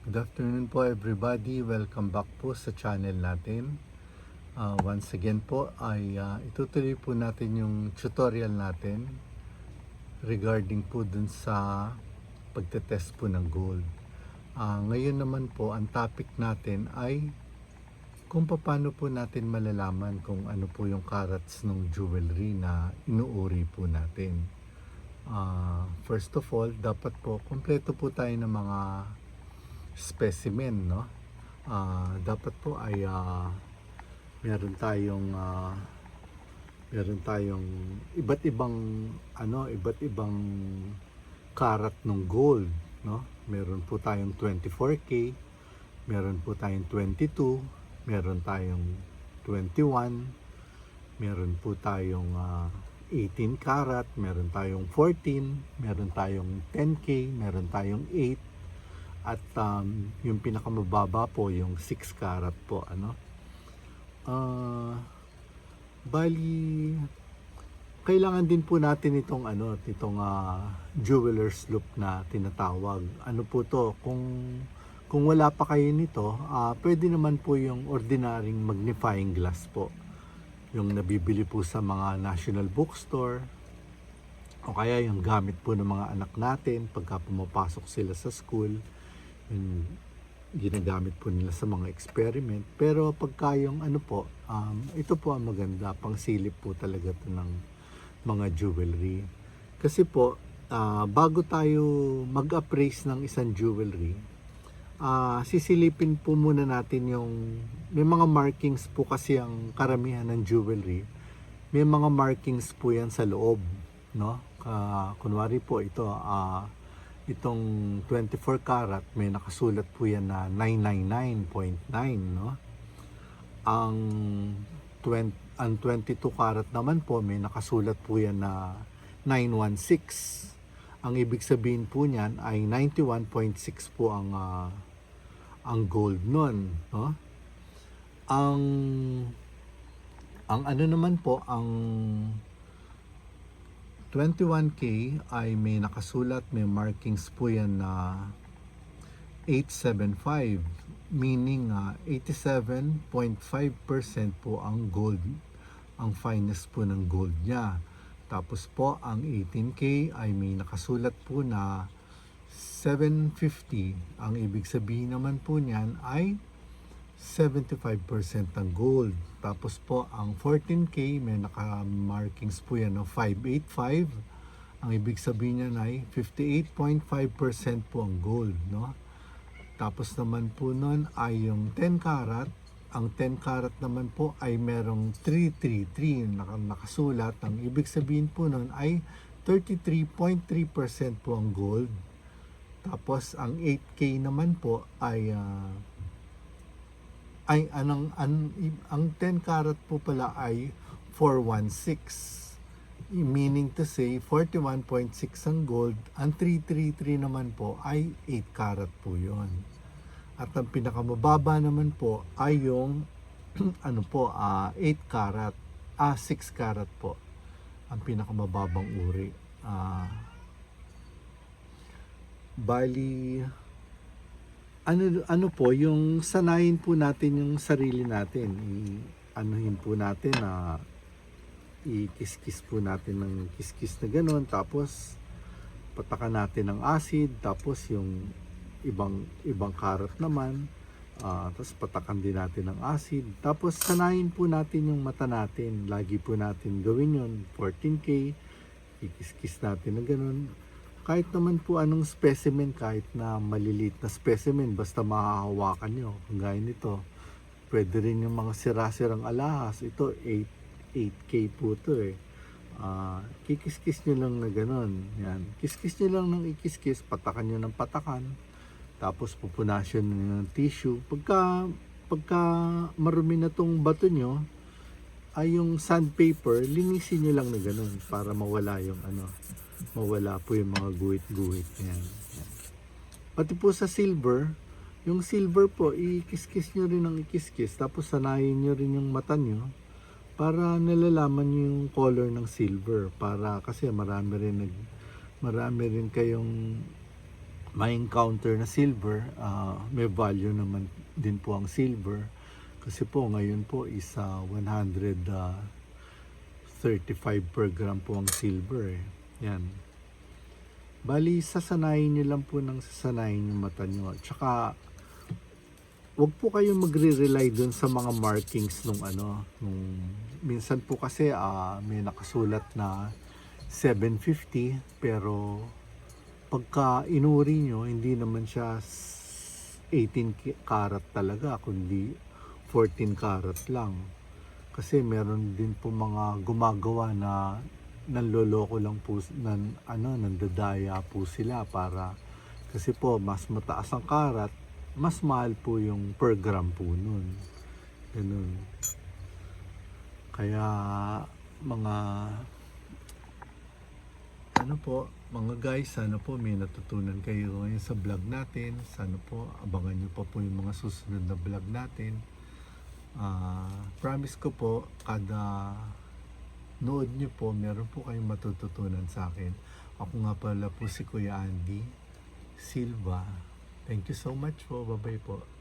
Good afternoon po everybody. Welcome back po sa channel natin. Once again po ay itutuloy po natin yung tutorial natin regarding po dun sa pagtetest po ng gold. Ngayon naman po ang topic natin ay kung paano po natin malalaman kung ano po yung carats ng jewelry na inuuri po natin. First of all, dapat po kompleto po tayo ng mga specimen, no? Dapat po ay meron tayong iba't ibang karat ng gold, no? Meron po tayong 24K, meron po tayong 22, meron tayong 21, meron po tayong 18 karat, meron tayong 14, meron tayong 10K, meron tayong 8, at yung pinakamababa po yung 6 karat po, ano. Bali kailangan din po natin itong jeweler's loop na tinatawag. Ano po to, kung wala pa kayo nito, pwede naman po yung ordinaryong magnifying glass po, yung nabibili po sa mga national bookstore, o kaya yung gamit po ng mga anak natin pagka pumapasok sila sa school, yung ginagamit po nila sa mga experiment. Pero pagka yung ito po ang maganda, pang silip po talaga to ng mga jewelry. Kasi po, bago tayo mag-appraise ng isang jewelry, sisilipin po muna natin yung, may mga markings po kasi ang karamihan ng jewelry, may mga markings po yan sa loob, no? Kunwari po ito, itong 24 karat, may nakasulat po yan na 999.9, no? Ang 22 karat naman po, may nakasulat po yan na 916. Ang ibig sabihin po niyan ay 91.6 po ang gold nun, no? Ang ano naman po, ang 21K ay may nakasulat, may markings po yan na 875, meaning 87.5% po ang gold, ang finest po ng gold niya. Tapos po ang 18K ay may nakasulat po na 750. Ang ibig sabihin naman po niyan ay 75% ng gold. Tapos po ang 14K may naka-markings po yan ng 585. Ang ibig sabihin niyan ay 58.5% po ang gold, no? Tapos naman po nun ay yung 10 karat. Ang 10 karat naman po ay merong 333 nakasulat. Ang ibig sabihin po nun ay 33.3% po ang gold. Tapos ang 8K naman po ay ang 10 karat po pala ay 416. Meaning to say 41.6 ang gold, ang 333 naman po ay 8 karat po yon. At ang pinakamababa naman po ay yung 8 karat, 6 karat po ang pinakamababang uri. Bali ano po, yung sanayin po natin yung sarili natin, anuhin po natin na ikis-kis po natin ng kiskis na gano'n, tapos patakan natin ng acid, tapos yung ibang karat naman, tapos patakan din natin ng acid, tapos sanayin po natin yung mata natin, lagi po natin gawin yun. 14K, ikis-kis natin na gano'n. Kahit naman po anong specimen, kahit na maliliit na specimen, basta mahahawakan nyo, gaya nito. Pwede rin yung mga sira-sirang alahas. Ito 8K po ito eh. Kikis-kis nyo lang na ganon. Yan. Kis-kis nyo lang ng ikis-kis, patakan nyo ng patakan, tapos pupunasyon nyo ng tissue. Pagka marumi na tong bato nyo, ay yung sandpaper, linisin nyo lang na ganon para mawala yung mawala po yung mga guhit-guhit yan. Pati po sa silver, yung silver po, ikis-kis nyo rin ng ikis-kis, tapos sanayin nyo rin yung mata nyo para nalalaman nyo yung color ng silver, para kasi marami rin kayong may encounter na silver, may value naman din po ang silver. Kasi po ngayon po is 135 per gram po ang silver eh. Yan. Bali, sasanayin nyo lang po ng sasanayin yung mata nyo. Tsaka, wag po kayong magre-rely dun sa mga markings nung minsan po kasi may nakasulat na 750 pero pagka inuri nyo, hindi naman siya 18 karat talaga, kundi 14 karat lang. Kasi meron din po mga gumagawa na nanloloko lang po, nandadaya po sila para, kasi po mas mataas ang karat, mas mahal po yung per gram po nun. Ganun. Kaya mga guys, sana po may natutunan kayo ngayon sa vlog natin. Sana po abangan nyo pa po yung mga susunod na vlog natin. Promise ko po, kada nood nyo po, meron po kayong matututunan sa akin. Ako nga pala po si Kuya Andy Silva. Thank you so much po. Bye-bye po.